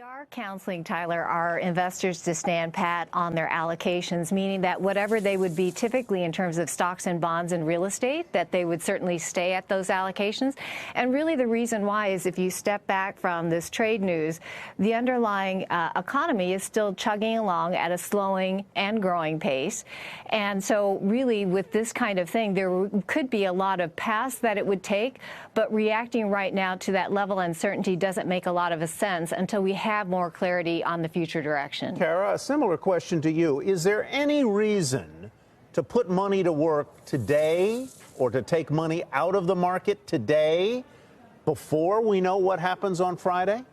are counseling, Tyler, our investors to stand pat on their allocations, meaning that whatever they would be typically in terms of stocks and bonds and real estate, that they would certainly stay at those allocations. And really the reason why is if you step back from this trade news, the underlying economy is still chugging along at a slowing and growing pace. And so really with this kind of thing, there could be a lot of paths that it would take, but reacting right now to that level of uncertainty doesn't make a lot of sense until we have more clarity on the future direction. Kara, a similar question to you. Is there any reason to put money to work today or to take money out of the market today before we know what happens on Friday?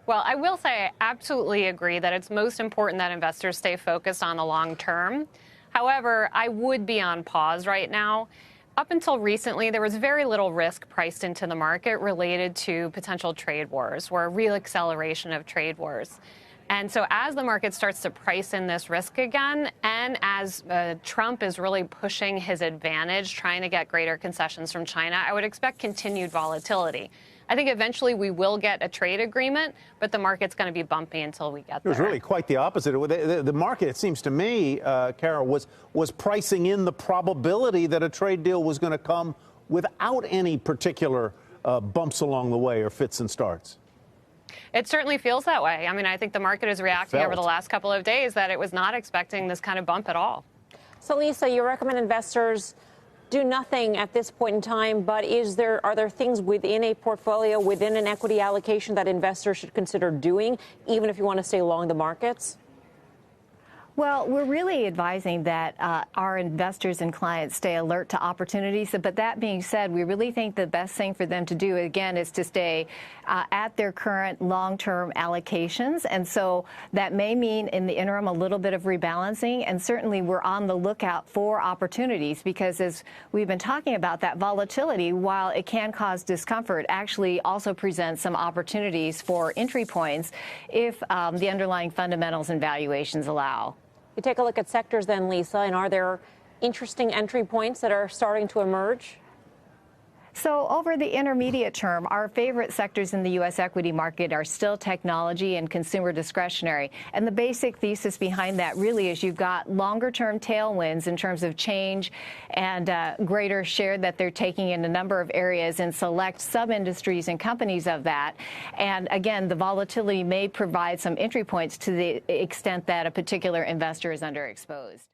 Well, I will say I absolutely agree that it's most important that investors stay focused on the long term. However, I would be on pause right now. Up until recently, there was very little risk priced into the market related to potential trade wars or a real acceleration of trade wars. And so as the market starts to price in this risk again, and as Trump is really pushing his advantage, trying to get greater concessions from China, I would expect continued volatility. I think eventually we will get a trade agreement, but the market's going to be bumpy until we get there. It was really quite the opposite. The market, it seems to me, Kara, was pricing in the probability that a trade deal was going to come without any particular bumps along the way or fits and starts. It certainly feels that way. I mean, I think the market is reacting over the last couple of days that it was not expecting this kind of bump at all. So, Lisa, you recommend investors do nothing at this point in time, but are there things within a portfolio, within an equity allocation that investors should consider doing, even if you want to stay long the markets? Well, we're really advising that our investors and clients stay alert to opportunities. But that being said, we really think the best thing for them to do, again, is to stay at their current long-term allocations. And so that may mean in the interim a little bit of rebalancing. And certainly we're on the lookout for opportunities because as we've been talking about, that volatility, while it can cause discomfort, actually also presents some opportunities for entry points if the underlying fundamentals and valuations allow. You take a look at sectors then, Lisa, and are there interesting entry points that are starting to emerge? So over the intermediate term, our favorite sectors in the U.S. equity market are still technology and consumer discretionary. And the basic thesis behind that really is you've got longer-term tailwinds in terms of change and greater share that they're taking in a number of areas and select sub-industries and companies of that. And again, the volatility may provide some entry points to the extent that a particular investor is underexposed.